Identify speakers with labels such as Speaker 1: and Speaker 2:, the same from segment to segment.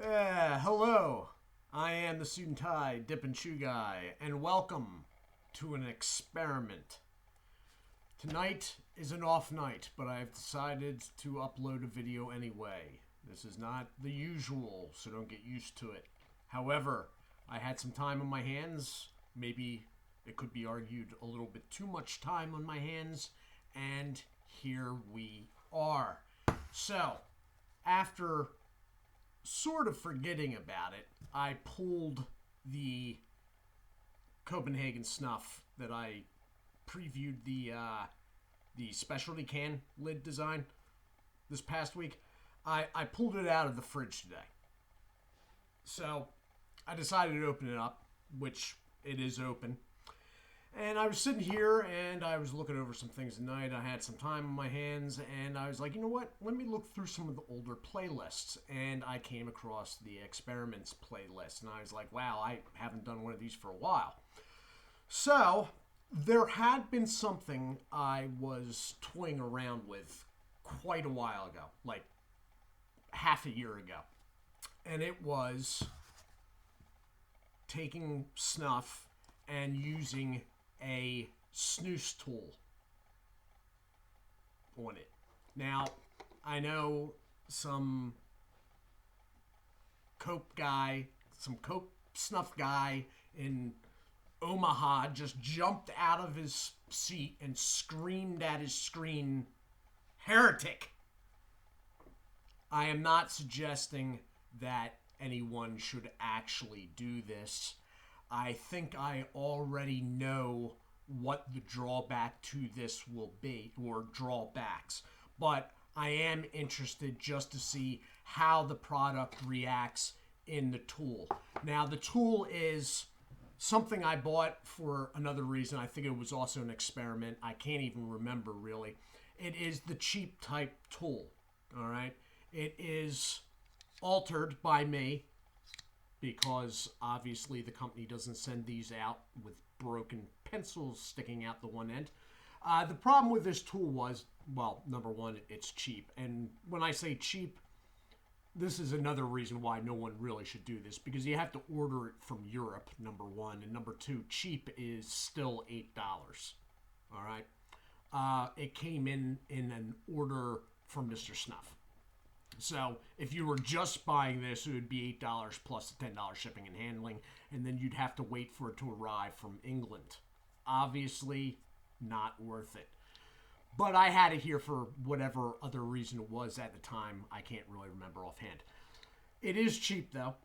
Speaker 1: Hello, I am the Suit&Tie, Dip&ChewGuy, and welcome to an experiment. Tonight is an off night, but I've decided to upload a video anyway. This is not the usual, so don't get used to it. However, I had some time on my hands, maybe it could be argued a little bit too much time on my hands, and here we are. So, after sort of forgetting about it, I pulled the Copenhagen Snuff that I previewed the specialty can lid design this past week. I pulled it out of the fridge today. So I decided to open it up, which it is open. And I was sitting here and I was looking over some things tonight. I had some time on my hands and I was like, you know what? Let me look through some of the older playlists. And I came across the Experiments playlist. And I was like, wow, I haven't done one of these for a while. So there had been something I was toying around with quite a while ago, like half a year ago. And it was taking snuff and using a Snus tool on it. Now, I know some Cope snuff guy in Omaha just jumped out of his seat and screamed at his screen, "Heretic!" I am not suggesting that anyone should actually do this. I think I already know what the drawback to this will be, or drawbacks. But I am interested just to see how the product reacts in the tool. Now, the tool is something I bought for another reason. I think it was also an experiment. I can't even remember, really. It is the cheap type tool, all right? It is altered by me, because obviously the company doesn't send these out with broken pencils sticking out the one end. The problem with this tool was, well, number one, it's cheap. And when I say cheap, this is another reason why no one really should do this, because you have to order it from Europe, number one. And number two, cheap is still $8. All right? It came in an order from Mr. Snuff. So if you were just buying this, it would be $8 plus the $10 shipping and handling, and then you'd have to wait for it to arrive from England. Obviously, not worth it. But I had it here for whatever other reason it was at the time. I can't really remember offhand. It is cheap, though,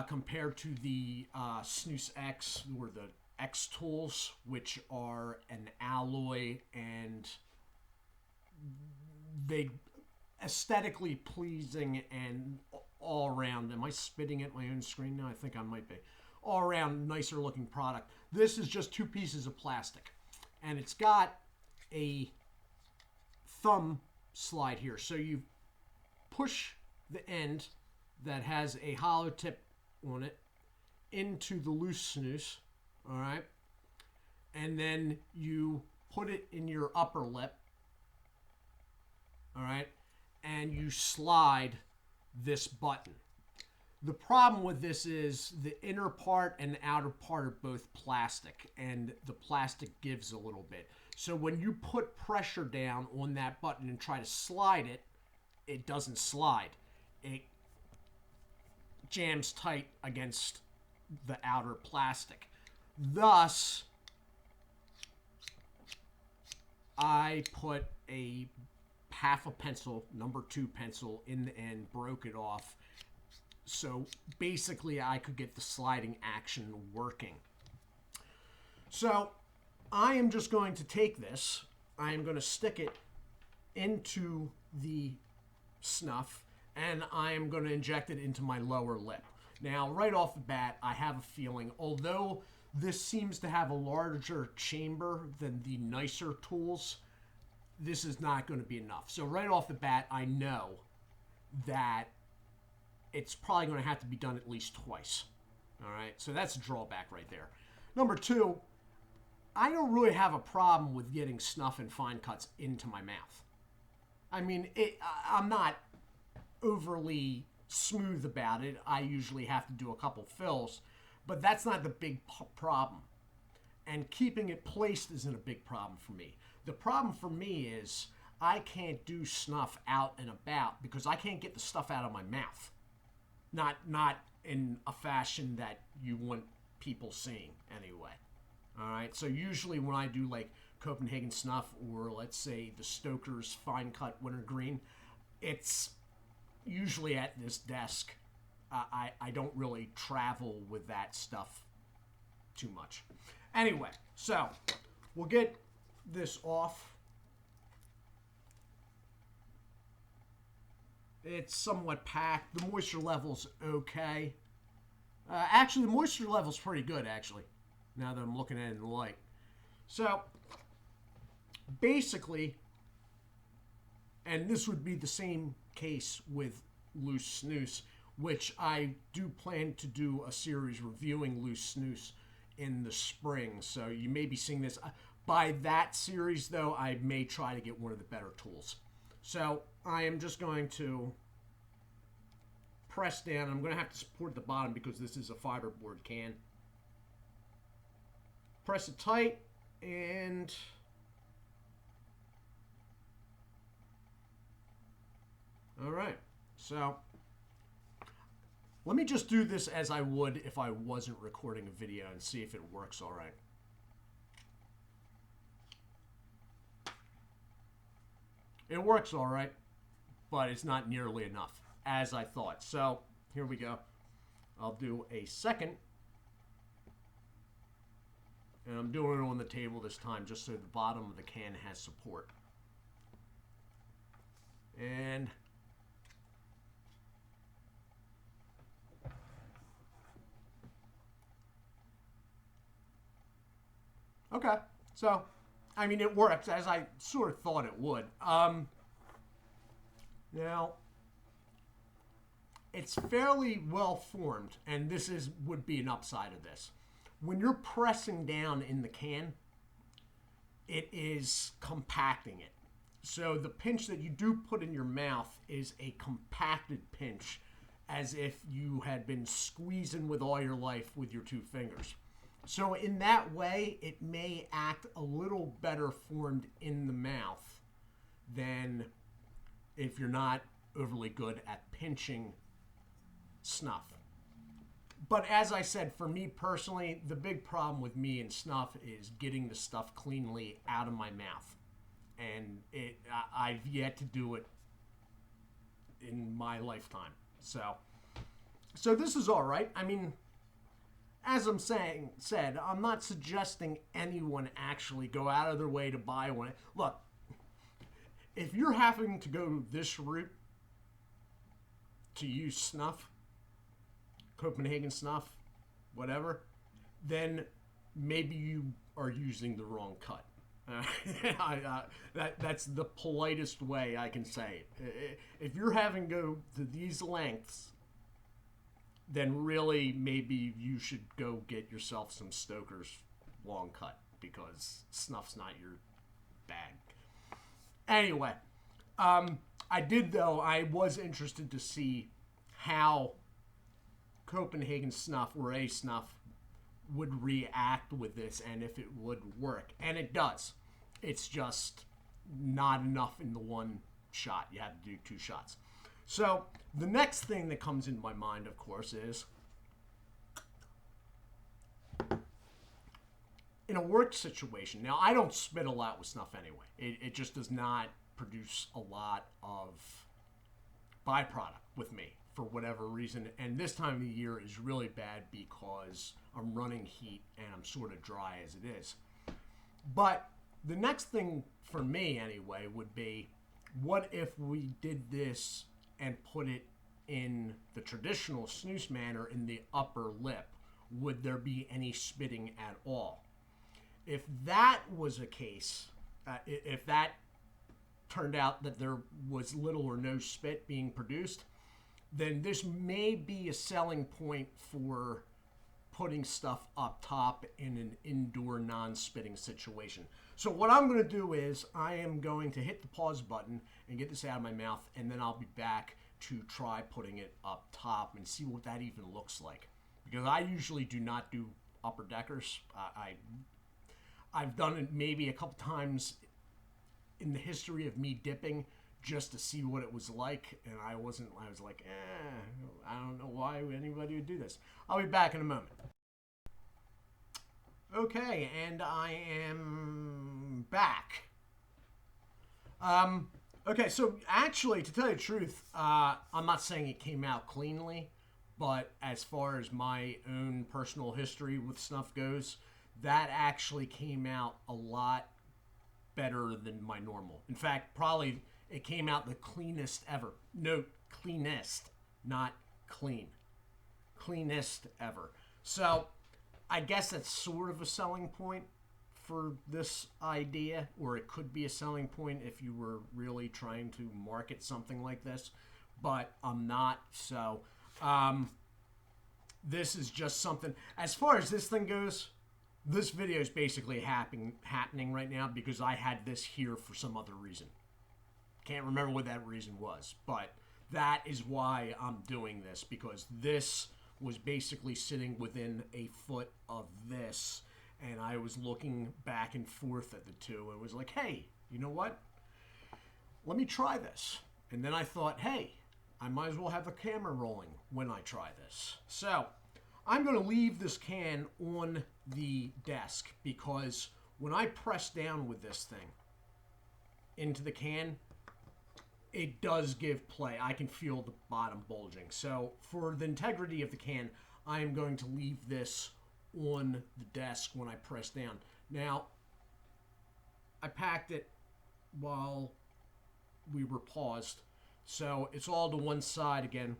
Speaker 1: compared to the Snus X, or the X tools, which are an alloy, and they aesthetically pleasing and all around. Am I spitting at my own screen now? I think I might be. All around nicer looking product. This is just two pieces of plastic, and it's got a thumb slide here. So you push the end that has a hollow tip on it into the loose snus, all right? And then you put it in your upper lip, all right? And you slide this button. The problem with this is the inner part and the outer part are both plastic, and the plastic gives a little bit. So when you put pressure down on that button and try to slide it, it doesn't slide. It jams tight against the outer plastic. Thus, I put a half a pencil, number 2 pencil, in the end, broke it off. So basically I could get the sliding action working. So I am just going to take this, I am going to stick it into the snuff, and I am going to inject it into my lower lip. Now, right off the bat, I have a feeling, although this seems to have a larger chamber than the nicer tools, this is not going to be enough. So right off the bat, I know that it's probably going to have to be done at least twice. All right, so that's a drawback right there. Number two, I don't really have a problem with getting snuff and fine cuts into my mouth. I mean, I'm not overly smooth about it. I usually have to do a couple fills, but that's not the big problem. And keeping it placed isn't a big problem for me. The problem for me is I can't do snuff out and about because I can't get the stuff out of my mouth. Not in a fashion that you want people seeing anyway. All right. So usually when I do like Copenhagen Snuff or let's say the Stoker's Fine Cut Wintergreen, it's usually at this desk. I don't really travel with that stuff too much. Anyway, so we'll get this off. It's somewhat packed. The moisture level's okay. Actually, the moisture level's pretty good, actually, now that I'm looking at it in the light. So, basically, and this would be the same case with loose snus, which I do plan to do a series reviewing loose snus in the spring. So you may be seeing this. By that series, though, I may try to get one of the better tools. So I am just going to press down. I'm going to have to support the bottom because this is a fiberboard can. Press it tight and all right. So let me just do this as I would if I wasn't recording a video and see if it works all right. It works all right, but it's not nearly enough, as I thought. So here we go. I'll do a second. And I'm doing it on the table this time just so the bottom of the can has support. And okay, so, I mean, it works as I sort of thought it would. Now, it's fairly well formed, and this would be an upside of this. When you're pressing down in the can, it is compacting it. So the pinch that you do put in your mouth is a compacted pinch, as if you had been squeezing with all your life with your two fingers. So in that way, it may act a little better formed in the mouth than if you're not overly good at pinching snuff. But as I said, for me personally, the big problem with me and snuff is getting the stuff cleanly out of my mouth. And I've yet to do it in my lifetime. So this is all right. I mean, as I'm said, I'm not suggesting anyone actually go out of their way to buy one. Look, if you're having to go this route to use snuff, Copenhagen Snuff, whatever, then maybe you are using the wrong cut. That's the politest way I can say it. If you're having to go to these lengths, then really maybe you should go get yourself some Stoker's long cut because snuff's not your bag. Anyway, I was interested to see how Copenhagen Snuff or a snuff would react with this and if it would work. And it does. It's just not enough in the one shot. You have to do two shots. So the next thing that comes into my mind, of course, is in a work situation. Now, I don't spit a lot with snuff anyway. It just does not produce a lot of byproduct with me for whatever reason. And this time of the year is really bad because I'm running heat and I'm sort of dry as it is. But the next thing for me anyway would be, what if we did this and put it in the traditional snus manner in the upper lip? Would there be any spitting at all? If that was a case, if that turned out that there was little or no spit being produced, then this may be a selling point for putting stuff up top in an indoor non-spitting situation. So what I'm going to do is I am going to hit the pause button and get this out of my mouth, and then I'll be back
Speaker 2: to try putting it up top and see what that even looks like. Because I usually do not do upper deckers. I've done it maybe a couple times in the history of me dipping just to see what it was like, and I was like, I don't know why anybody would do this. I'll be back in a moment. Okay, and I am back. Okay, so actually, to tell you the truth, I'm not saying it came out cleanly, but as far as my own personal history with Snuff goes, that actually came out a lot better than my normal. In fact, probably it came out the cleanest ever. Note, cleanest, not clean. Cleanest ever. So, I guess that's sort of a selling point for this idea, or it could be a selling point if you were really trying to market something like this, but I'm not. So, this is just something. As far as this thing goes, this video is basically happening right now because I had this here for some other reason. Can't remember what that reason was, but that is why I'm doing this, because this was basically sitting within a foot of this, and I was looking back and forth at the two, and was like, hey, you know what? Let me try this. And then I thought, hey, I might as well have the camera rolling when I try this. So, I'm going to leave this can on the desk, because when I press down with this thing into the can, it does give play. I can feel the bottom bulging. So for the integrity of the can, I am going to leave this on the desk when I press down. Now, I packed it while we were paused, so it's all to one side again.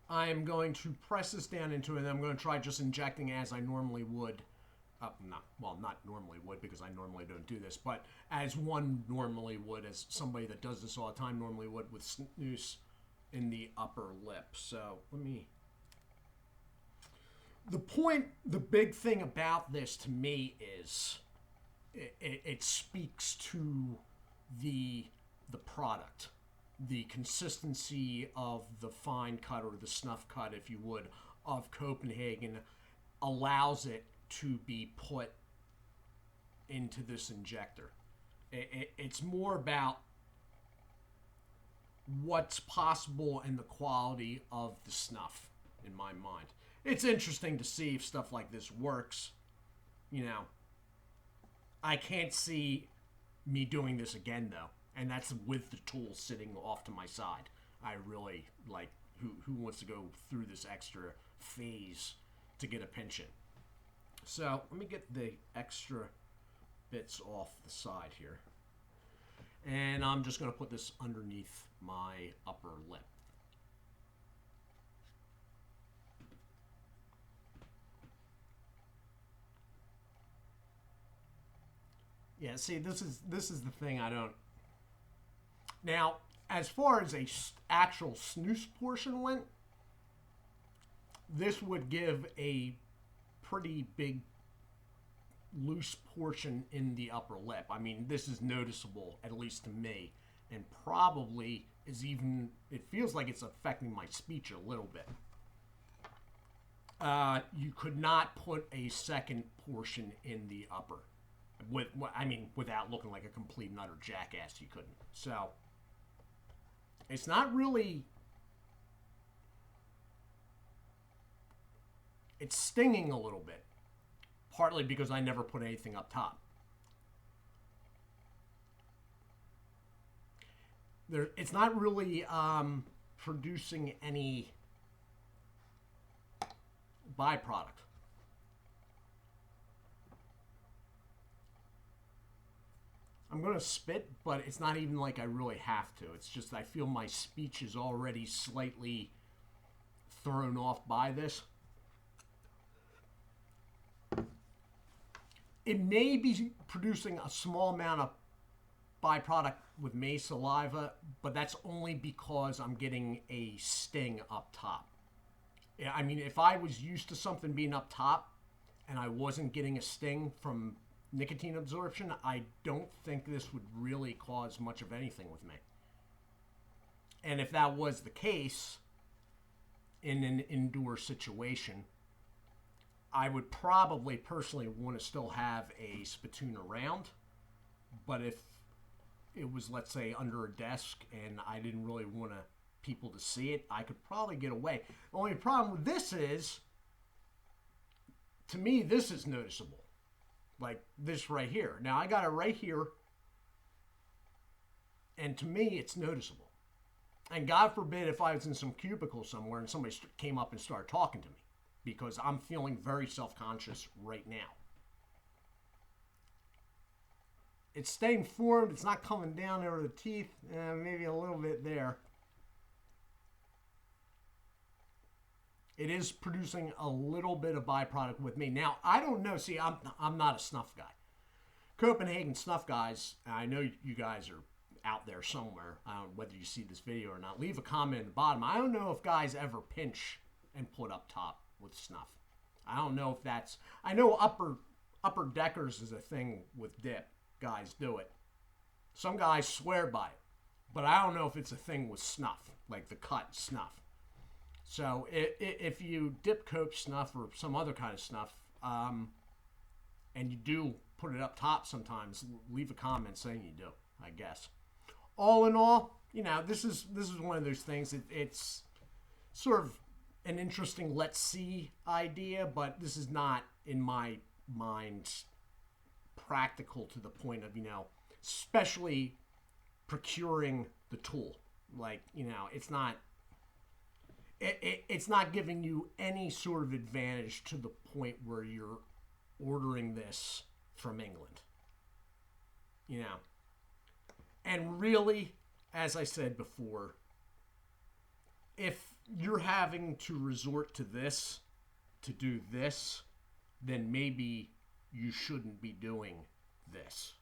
Speaker 2: I am going to press this down into it, and I'm going to try just injecting as I normally would. Not normally would, because I normally don't do this, but as one normally would, as somebody that does this all the time normally would, with Snus in the upper lip. So let me... The big thing about this to me is it speaks to the product. The consistency of the fine cut, or the snuff cut, if you would, of Copenhagen allows it to be put into this injector. It's more about what's possible and the quality of the snuff, in my mind. It's interesting to see if stuff like this works. You know, I can't see me doing this again, though. And that's with the tool sitting off to my side. I really, like, who wants to go through this extra phase to get a pinch in? So, let me get the extra bits off the side here. And I'm just going to put this underneath my upper lip. Yeah, see, this is the thing I don't... Now, as far as a actual snooze portion went, this would give a pretty big loose portion in the upper lip. I mean, this is noticeable, at least to me, and probably is even... It feels like it's affecting my speech a little bit. You could not put a second portion in the upper. Without looking like a complete and utter jackass, you couldn't. So, it's not really... It's stinging a little bit. Partly because I never put anything up top. It's not really producing any byproduct. I'm going to spit, but it's not even like I really have to. It's just I feel my speech is already slightly thrown off by this. It may be producing a small amount of byproduct with my saliva, but that's only because I'm getting a sting up top. I mean, if I was used to something being up top and I wasn't getting a sting from nicotine absorption, I don't think this would really cause much of anything with me. And if that was the case in an indoor situation, I would probably personally want to still have a spittoon around. But if it was, let's say, under a desk and I didn't really want people to see it, I could probably get away. The only problem with this is, to me, this is noticeable. Like this right here. Now, I got it right here. And to me, it's noticeable. And God forbid if I was in some cubicle somewhere and somebody came up and started talking to me. Because I'm feeling very self-conscious right now. It's staying formed. It's not coming down over the teeth. Maybe a little bit there. It is producing a little bit of byproduct with me. Now, I don't know. See, I'm not a snuff guy. Copenhagen snuff guys, I know you guys are out there somewhere. I don't know whether you see this video or not. Leave a comment at the bottom. I don't know if guys ever pinch and put up top with snuff. I don't know if that's... I know upper deckers is a thing with dip. Guys do it. Some guys swear by it. But I don't know if it's a thing with snuff. Like the cut snuff. So if you dip cope snuff or some other kind of snuff, and you do put it up top sometimes, leave a comment saying you do, I guess. All in all, you know, this is one of those things. It's sort of an interesting let's see idea, but this is not, in my mind, practical to the point of, you know, especially procuring the tool. Like, you know, it's not giving you any sort of advantage to the point where you're ordering this from England. You know. And really, as I said before, if you're having to resort to this to do this, then maybe you shouldn't be doing this.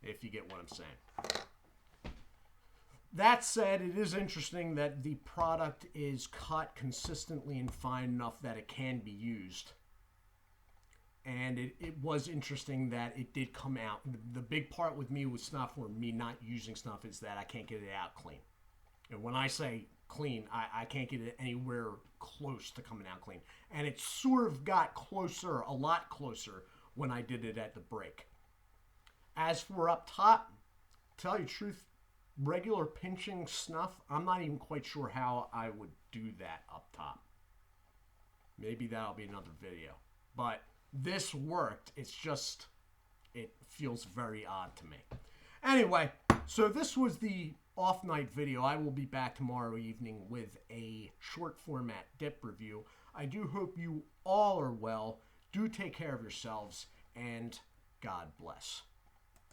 Speaker 2: If you get what I'm saying. That said, it is interesting that the product is cut consistently and fine enough that it can be used. And it was interesting that it did come out. The big part with me with snuff, or me not using snuff, is that I can't get it out clean. And when I say clean, I can't get it anywhere close to coming out clean. And it sort of got closer, a lot closer, when I did it at the break. As for up top, to tell you the truth, regular pinching snuff, I'm not even quite sure how I would do that up top. Maybe that'll be another video. But this worked. It's just, it feels very odd to me. Anyway, so this was the off night video. I will be back tomorrow evening with a short format dip review. I do hope you all are well. Do take care of yourselves, and God bless.